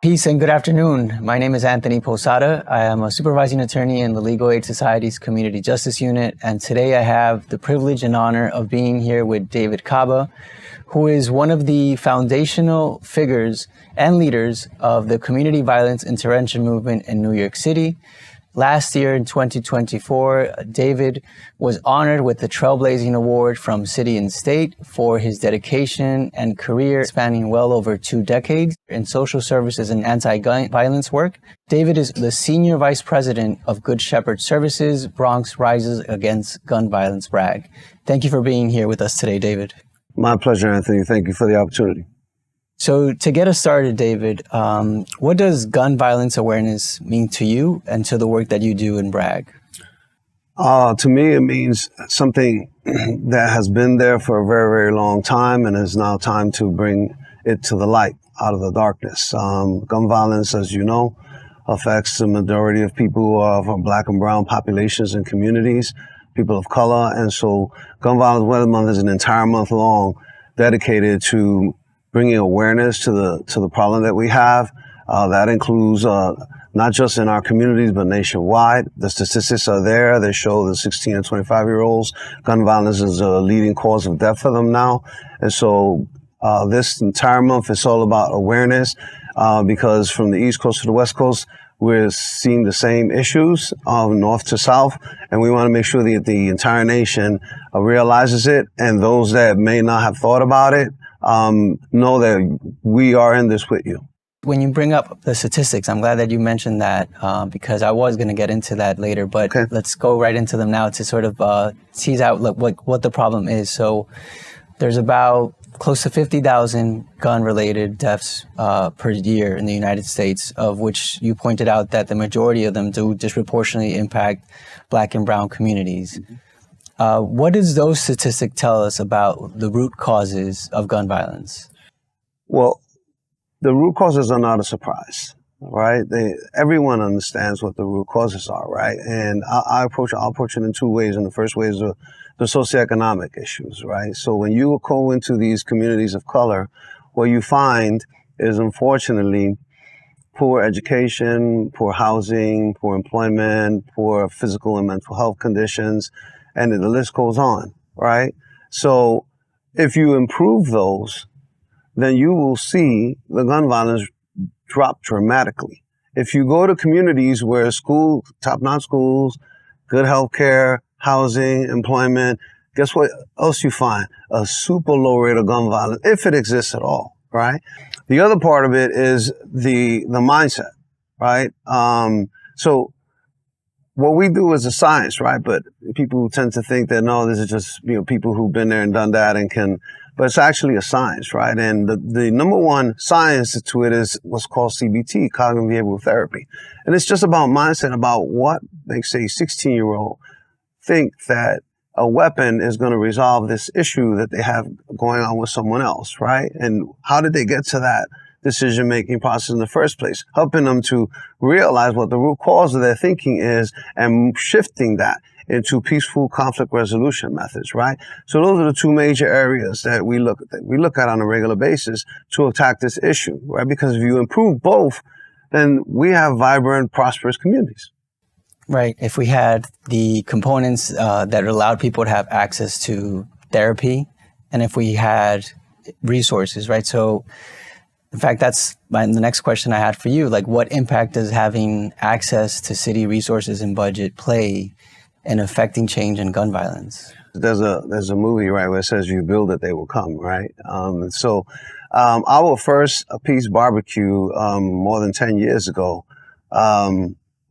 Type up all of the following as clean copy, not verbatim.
Peace and good afternoon. My name is Anthony Posada. I am a supervising attorney in the Legal Aid Society's Community Justice Unit, and today I have the privilege and honor of being here with David Caba, who is one of the foundational figures and leaders of the community violence intervention movement in New York City. Last year in 2024, David was honored with the Trailblazing Award from City and State for his dedication and career spanning well over 2 decades in social services and anti-violence work. David is the Senior Vice President of Good Shepherd Services, Bronx Rises Against Gun Violence BRAG. Thank you for being here with us today, David. My pleasure, Anthony. Thank you for the opportunity. So to get us started, David, what does gun violence awareness mean to you and to the work that you do in BRAG? To me, it means something that has been there for a very, very long time and is now time to bring it to the light out of the darkness. Gun violence, as you know, affects the majority of people of Black and brown populations and communities, people of color. And so Gun Violence Awareness Month is an entire month long dedicated to bringing awareness to the problem that we have. That includes not just in our communities, but nationwide. The statistics are there. They show that 16 and 25-year-olds, gun violence is a leading cause of death for them now. And so this entire month is all about awareness because from the East Coast to the West Coast, we're seeing the same issues north to south, and we want to make sure that the entire nation realizes it, and those that may not have thought about it know that we are in this with you. When you bring up the statistics, I'm glad that you mentioned that because I was going to get into that later, but okay, let's go right into them now to sort of tease out what the problem is. So there's about close to 50,000 gun-related deaths per year in the United States, of which you pointed out that the majority of them do disproportionately impact Black and brown communities. What does those statistics tell us about the root causes of gun violence? Well, the root causes are not a surprise, right? Everyone understands what the root causes are, right? And I'll approach it in 2 ways. And the first way is the socioeconomic issues, right? So when you go into these communities of color, what you find is, unfortunately, poor education, poor housing, poor employment, poor physical and mental health conditions, and the list goes on, right? So if you improve those, then you will see the gun violence drop dramatically. If you go to communities where top-notch schools, good healthcare, housing, employment, guess what else you find? A super low rate of gun violence, if it exists at all, right? The other part of it is the mindset, right? So what we do is a science, right? But people tend to think that, no, this is just, people who've been there and done that but it's actually a science, right? And the number one science to it is what's called CBT, cognitive behavioral therapy. And it's just about mindset, about what makes a 16-year-old think that a weapon is going to resolve this issue that they have going on with someone else, right? And how did they get to that decision-making process in the first place? Helping them to realize what the root cause of their thinking is and shifting that into peaceful conflict resolution methods, right? So those are the 2 major areas that we look at on a regular basis to attack this issue, right? Because if you improve both, then we have vibrant, prosperous communities. Right. If we had the components that allowed people to have access to therapy, and if we had resources, right? So in fact, that's the next question I had for you. Like, what impact does having access to city resources and budget play in affecting change in gun violence? There's a movie, right, where it says, you build it, they will come, right? So our first Peace Barbecue more than 10 years ago,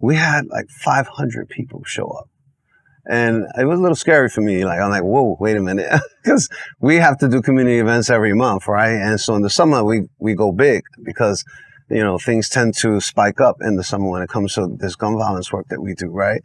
we had like 500 people show up. And it was a little scary for me. I'm like, whoa, wait a minute. Because we have to do community events every month, right? And so in the summer, we go big because, things tend to spike up in the summer when it comes to this gun violence work that we do, right?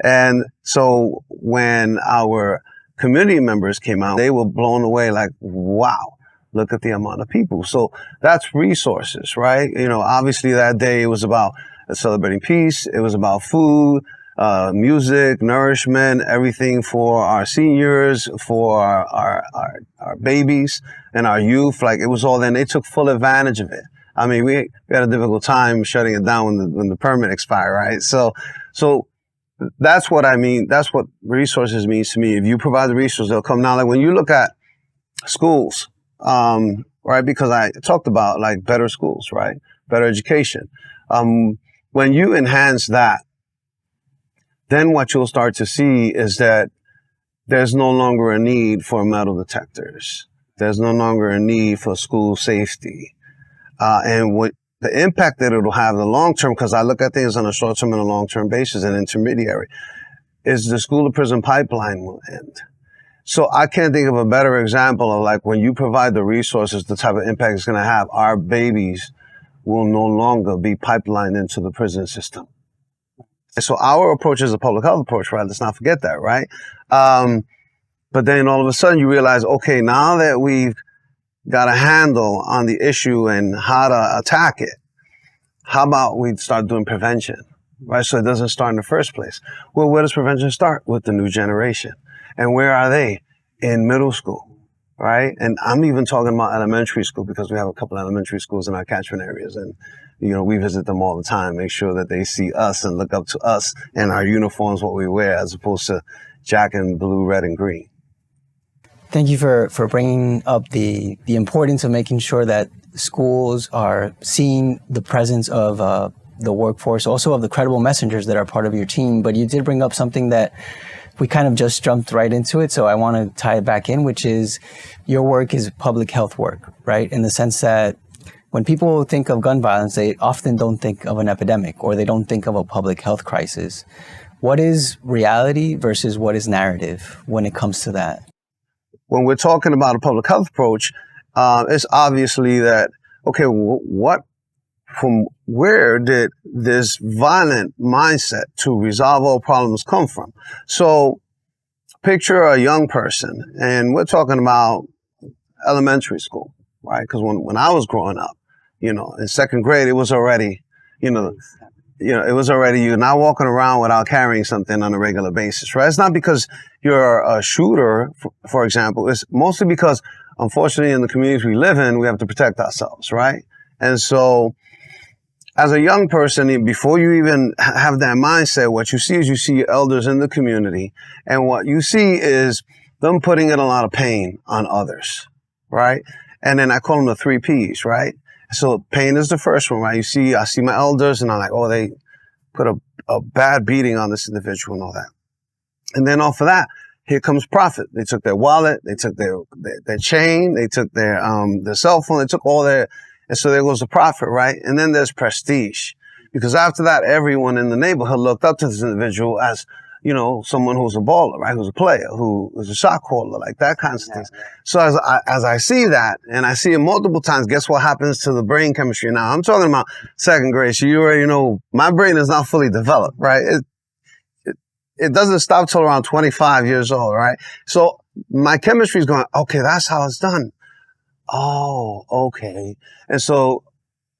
And so when our community members came out, they were blown away like, wow, look at the amount of people. So that's resources, right? Obviously that day it was about celebrating peace. It was about food, music, nourishment, everything for our seniors, for our babies and our youth. Like, it was all there, and they took full advantage of it. I mean, we had a difficult time shutting it down when the permit expired, right? So that's what I mean. That's what resources means to me. If you provide the resources, they'll come. Now, like when you look at schools, right? Because I talked about like better schools, right? Better education. When you enhance that, then what you'll start to see is that there's no longer a need for metal detectors. There's no longer a need for school safety. And what the impact that it'll have in the long term, because I look at things on a short term and a long term basis and intermediary, is the school to prison pipeline will end. So I can't think of a better example of like when you provide the resources, the type of impact it's going to have. Our babies will no longer be pipelined into the prison system. So our approach is a public health approach, right? Let's not forget that, right? But then all of a sudden you realize, okay, now that we've got a handle on the issue and how to attack it, how about we start doing prevention, right? So it doesn't start in the first place. Well, where does prevention start? With the new generation. And where are they? In middle school, right? And I'm even talking about elementary school because we have a couple of elementary schools in our catchment areas. And, you know, we visit them all the time, make sure that they see us and look up to us and our uniforms, what we wear, as opposed to jack and blue, red, and green. Thank you for bringing up the importance of making sure that schools are seeing the presence of the workforce, also of the credible messengers that are part of your team. But you did bring up something that we kind of just jumped right into it. So I want to tie it back in, which is your work is public health work, right? In the sense that when people think of gun violence, they often don't think of an epidemic or they don't think of a public health crisis. What is reality versus what is narrative when it comes to that? When we're talking about a public health approach, it's obviously that, okay, from where did this violent mindset to resolve all problems come from? So picture a young person, and we're talking about elementary school, right? Because when I was growing up, you know, in second grade, it was already, it was already you're not walking around without carrying something on a regular basis, right? It's not because you're a shooter, for example. It's mostly because, unfortunately, in the communities we live in, we have to protect ourselves, right? And so as a young person, before you even have that mindset, what you see is you see elders in the community. And what you see is them putting in a lot of pain on others, right? And then I call them the 3 Ps, right? So pain is the first one, right? I see my elders and I'm like, oh, they put a bad beating on this individual and all that. And then off of that, here comes profit. They took their wallet, they took their chain, they took their cell phone, they took all their, and so there goes the profit, right? And then there's prestige. Because after that, everyone in the neighborhood looked up to this individual as, you know, someone who's a baller, right? Who's a player, who is a shot caller, like that kinds of things. So as I see that, and I see it multiple times, guess what happens to the brain chemistry? Now, I'm talking about second grade, so you already know my brain is not fully developed, right? It doesn't stop till around 25 years old, right? So my chemistry is going, okay, that's how it's done. Oh, okay. And so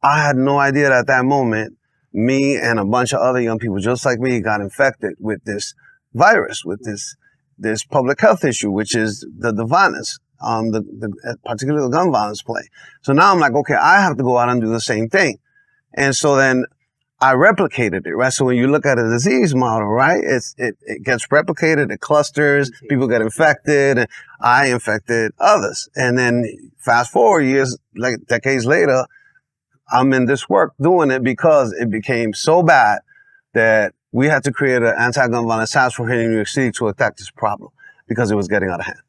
I had no idea that at that moment, me and a bunch of other young people just like me got infected with this virus, with this public health issue, which is the violence, particularly the gun violence play. So now I'm like, okay, I have to go out and do the same thing. And so then I replicated it, right? So when you look at a disease model, right, it gets replicated, it clusters, people get infected, and I infected others. And then fast forward years, like decades later, I'm in this work doing it because it became so bad that we had to create an anti-gun violence task force here in New York City to attack this problem because it was getting out of hand.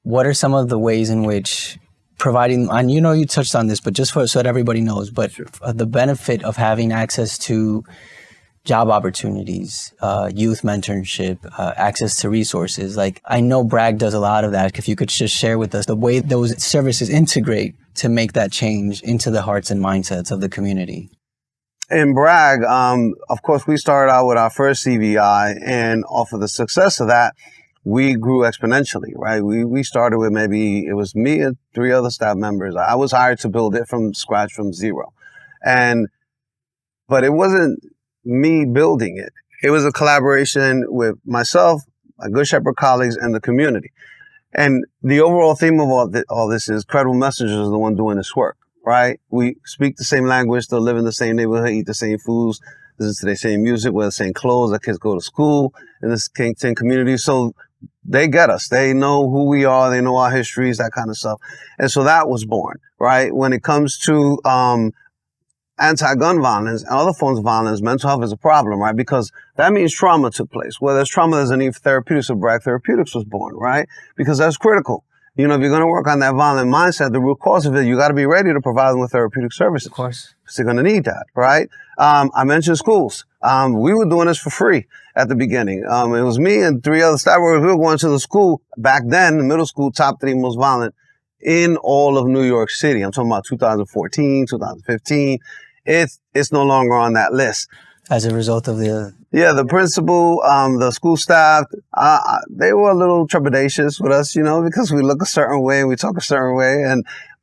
What are some of the ways in which providing, and you know you touched on this, but just so that everybody knows, but the benefit of having access to job opportunities, youth mentorship, access to resources. Like I know Bragg does a lot of that. If you could just share with us the way those services integrate to make that change into the hearts and mindsets of the community. In Bragg, of course, we started out with our first CVI, and off of the success of that, we grew exponentially, right? We started with it was me and 3 other staff members. I was hired to build it from scratch, from zero. But it wasn't me building it. It was a collaboration with myself, my Good Shepherd colleagues, and the community. And the overall theme of all this is credible messengers are the one doing this work, right? We speak the same language, still live in the same neighborhood, eat the same foods, listen to the same music, wear the same clothes. Our kids go to school in this same community. So they get us. They know who we are. They know our histories, that kind of stuff. And so that was born, right? When it comes to anti-gun violence and other forms of violence, mental health is a problem, right? Because that means trauma took place. Where there's trauma, there's a need for therapeutics. So Bragg Therapeutics was born, right? Because that's critical. You know, if you're going to work on that violent mindset, the root cause of it, you got to be ready to provide them with therapeutic services. Of course. Because they're going to need that, right? I mentioned schools. We were doing this for free at the beginning. It was me and 3 other staff workers. We were going to the school back then, the middle school, top 3 most violent in all of New York City. I'm talking about 2014, 2015. It's no longer on that list. As a result of the... Yeah, the principal, the school staff, they were a little trepidatious with us, you know, because we look a certain way and we talk a certain way.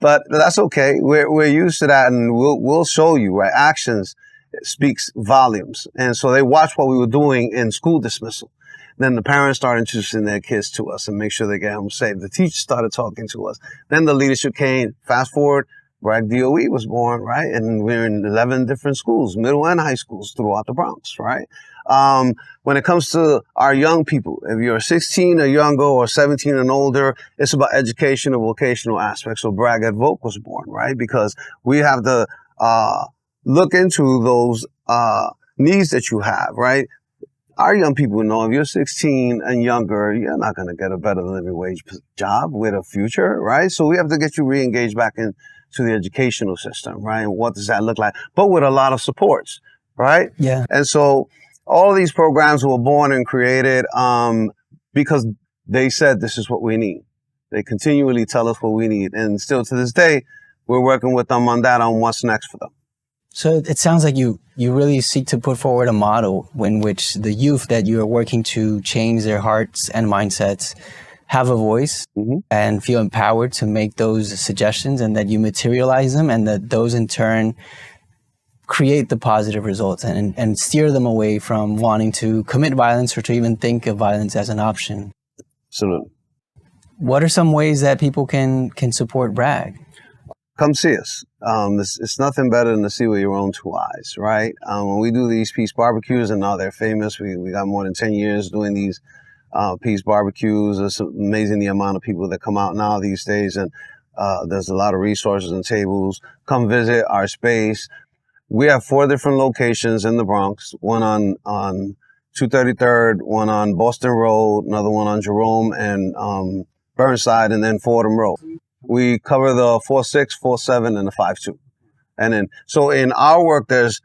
But that's okay. We're used to that, and we'll show you, right? Actions speaks volumes. And so they watched what we were doing in school dismissal. Then the parents started introducing their kids to us and make sure they get home safe. The teachers started talking to us. Then the leadership came. Fast forward, Bragg DOE was born, right? And we're in 11 different schools, middle and high schools throughout the Bronx, right? When it comes to our young people, if you're 16 or younger or 17 and older, it's about education and vocational aspects. So Bragg Advoke was born, right? Because we have to look into those needs that you have, right? Our young people know if you're 16 and younger, you're not going to get a better living wage job with a future, right? So we have to get you re-engaged back into the educational system, right? And what does that look like? But with a lot of supports, right? Yeah. And so all of these programs were born and created because they said this is what we need. They continually tell us what we need. And still to this day, we're working with them on that, on what's next for them. So it sounds like you really seek to put forward a model in which the youth that you are working to change their hearts and mindsets have a voice and feel empowered to make those suggestions, and that you materialize them, and that those in turn create the positive results and steer them away from wanting to commit violence or to even think of violence as an option. Absolutely. What are some ways that people can support Bragg? Come see us. It's nothing better than to see with your own 2 eyes, right? When we do these peace barbecues, and now they're famous, we got more than 10 years doing these peace barbecues. It's amazing the amount of people that come out now these days, and there's a lot of resources and tables. Come visit our space. We have 4 different locations in the Bronx, one on 233rd, one on Boston Road, another one on Jerome and Burnside, and then Fordham Road. We cover the 4-6, 4-7, and the 5-2. And then, so in our work, there's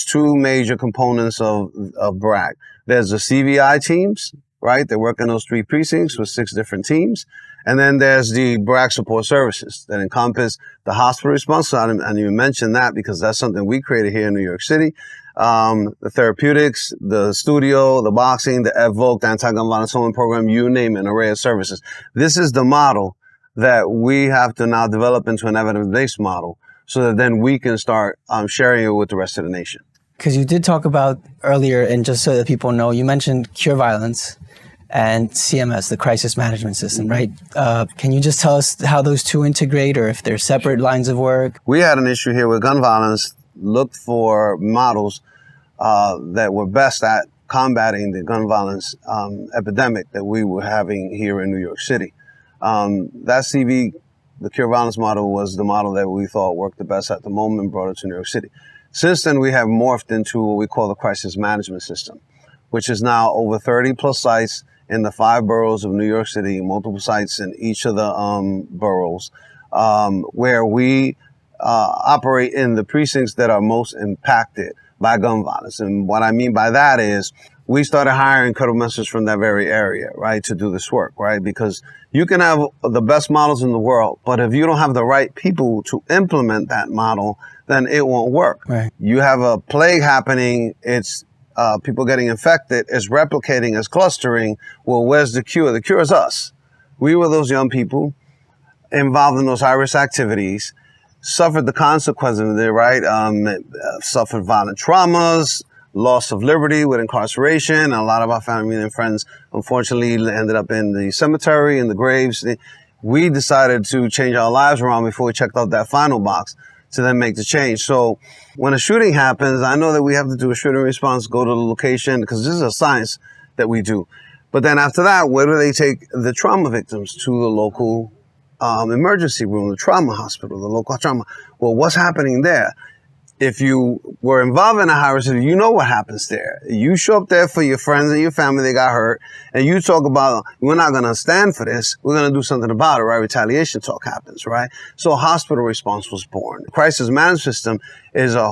2 major components of Bragg. There's the CVI teams, right? They work in those 3 precincts with 6 different teams. And then there's the Bragg support services that encompass the hospital response side. And you mentioned that because that's something we created here in New York City. The therapeutics, the studio, the boxing, the Evoke, the anti-gun violence home program, you name it, an array of services. This is the model that we have to now develop into an evidence-based model so that then we can start sharing it with the rest of the nation. Because you did talk about earlier, and just so that people know, you mentioned Cure Violence and CMS, the Crisis Management System, right? Can you just tell us how those 2 integrate, or if they're separate lines of work? We had an issue here with gun violence, looked for models that were best at combating the gun violence epidemic that we were having here in New York City. That CV, the Cure Violence model, was the model that we thought worked the best at the moment and brought it to New York City. Since then, we have morphed into what we call the Crisis Management System, which is now over 30 plus sites in the 5 boroughs of New York City, multiple sites in each of the boroughs, where we operate in the precincts that are most impacted by gun violence. And what I mean by that is we started hiring credible mentors from that very area, right, to do this work, right? Because you can have the best models in the world, but if you don't have the right people to implement that model, then it won't work. Right. You have a plague happening, it's people getting infected, it's replicating, it's clustering. Well, where's the cure? The cure is us. We were those young people involved in those high-risk activities, suffered the consequences of it, right? Suffered violent traumas, loss of liberty with incarceration. And a lot of our family and friends, unfortunately, ended up in the cemetery, in the graves. We decided to change our lives around before we checked out that final box to then make the change. So when a shooting happens, I know that we have to do a shooting response, go to the location, because this is a science that we do. But then after that, where do they take the trauma victims? To the local emergency room, the trauma hospital, the local trauma. Well, what's happening there? If you were involved in a high risk, you know what happens there. You show up there for your friends and your family, they got hurt, and you talk about, we're not going to stand for this, we're going to do something about it, right? Retaliation talk happens, right? So a hospital response was born. The crisis management system is a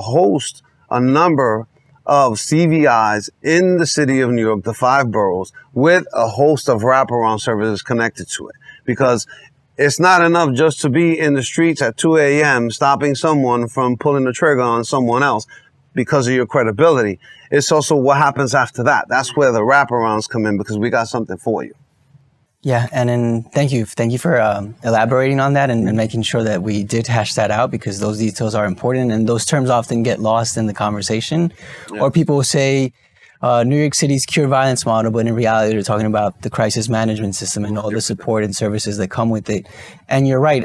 number of CVIs in the city of New York, the 5 boroughs, with a host of wraparound services connected to it. Because it's not enough just to be in the streets at 2 a.m. stopping someone from pulling the trigger on someone else because of your credibility. It's also what happens after that. That's where the wraparounds come in, because we got something for you. Yeah, and then thank you for elaborating on that and making sure that we did hash that out, because those details are important and those terms often get lost in the conversation. Yeah. Or people will say New York City's cure violence model, but in reality, they're talking about the crisis management system and all the support and services that come with it. And you're right,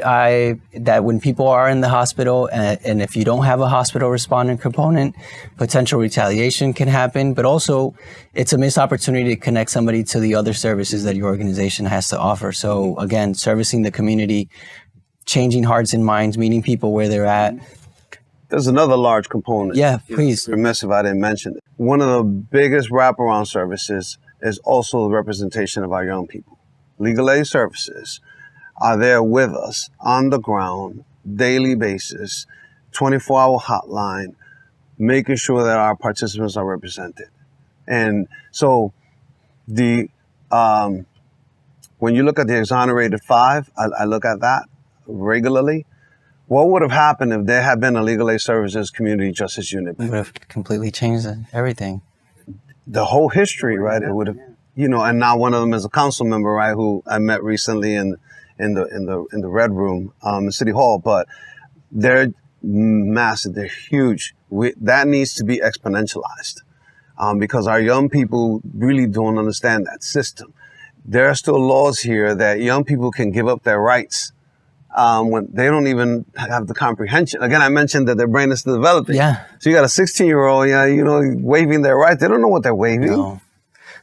that when people are in the hospital, and if you don't have a hospital responding component, potential retaliation can happen, but also it's a missed opportunity to connect somebody to the other services that your organization has to offer. So again, servicing the community, changing hearts and minds, meeting people where they're at. There's another large component. Yeah, please. Remiss if I didn't mention it. One of the biggest wraparound services is also the representation of our young people. Legal aid services are there with us on the ground, daily basis, 24-hour hotline, making sure that our participants are represented. And so when you look at the exonerated 5, I look at that regularly. What would have happened if there had been a legal aid services community justice unit? It would have completely changed everything. The whole history, right? It would have, and now one of them is a council member, right? Who I met recently in the Red Room, in City Hall. But they're massive. They're huge. That needs to be exponentialized, because our young people really don't understand that system. There are still laws here that young people can give up their rights. When they don't even have the comprehension. Again, I mentioned that their brain is still developing. Yeah. So you got a 16-year-old, waiving their rights. They don't know what they're waiving. No.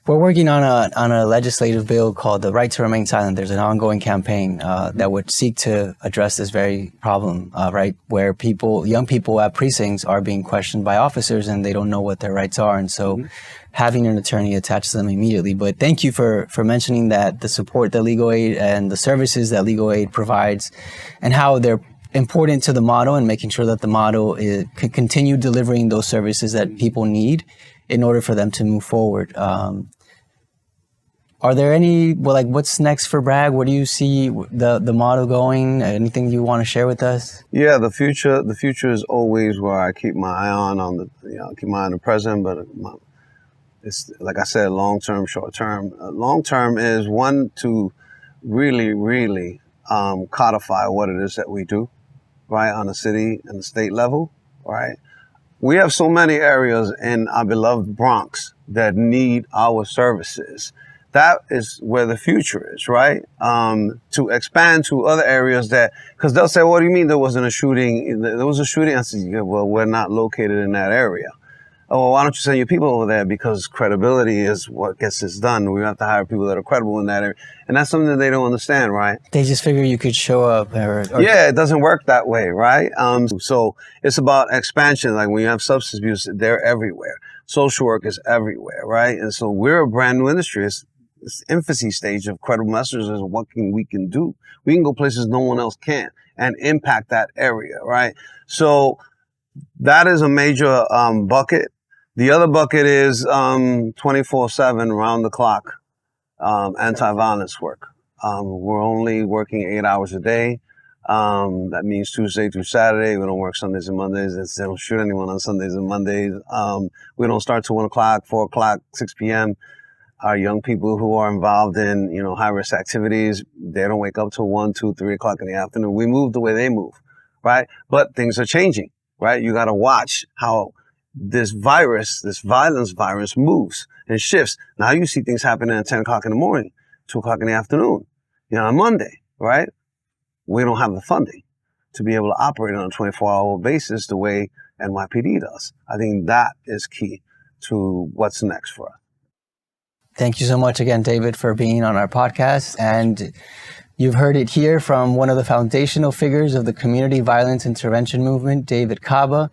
We're working on a legislative bill called the Right to Remain Silent. There's an ongoing campaign that would seek to address this very problem, right, where young people at precincts are being questioned by officers and they don't know what their rights are. And so having an attorney attached to them immediately. But thank you for mentioning that, the support that legal aid and the services that legal aid provides and how they're important to the model, and making sure that the model can continue delivering those services that people need in order for them to move forward. Are there what's next for Bragg? Where do you see the model going? Anything you want to share with us? Yeah, the future is always where I keep my eye on keep my eye on the present, but it's like I said, long term, short term. Long term is one to really, really codify what it is that we do, right, on the city and the state level, right? We have so many areas in our beloved Bronx that need our services. That is where the future is, right? To expand to other areas because they'll say, what do you mean there wasn't a shooting? There was a shooting. I said, yeah, well, we're not located in that area. Oh, well, why don't you send your people over there? Because credibility is what gets this done. We have to hire people that are credible in that area. And that's something that they don't understand, right? They just figure you could show up. Yeah, it doesn't work that way, right? So it's about expansion. Like when you have substance abuse, they're everywhere. Social work is everywhere, right? And so we're a brand new industry. It's infancy stage of credible messengers is what we can do. We can go places no one else can and impact that area, right? So that is a major bucket. The other bucket is 24/7, round the clock anti-violence work. We're only working 8 hours a day. That means Tuesday through Saturday. We don't work Sundays and Mondays. They don't shoot anyone on Sundays and Mondays. We don't start till 1 o'clock, 4 o'clock, 6 p.m. Our young people who are involved in, high-risk activities, they don't wake up till 1, 2, 3 o'clock in the afternoon. We move the way they move, right? But things are changing, right? You got to watch how this violence virus moves and shifts. Now you see things happening at 10 o'clock in the morning, 2 o'clock in the afternoon, on Monday, right? We don't have the funding. to be able to operate on a 24-hour basis the way NYPD does. I think that is key to what's next for us. Thank you so much again, David, for being on our podcast. And you've heard it here from one of the foundational figures of the community violence intervention movement, David Caba,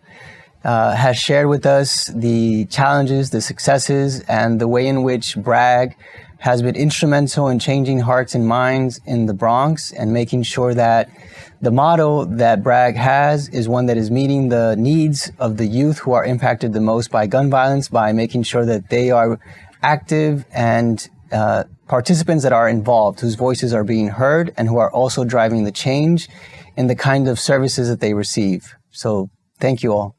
has shared with us the challenges, the successes, and the way in which BRAG has been instrumental in changing hearts and minds in the Bronx and making sure that the model that BRAG has is one that is meeting the needs of the youth who are impacted the most by gun violence, by making sure that they are active and participants that are involved, whose voices are being heard and who are also driving the change in the kind of services that they receive. So thank you all.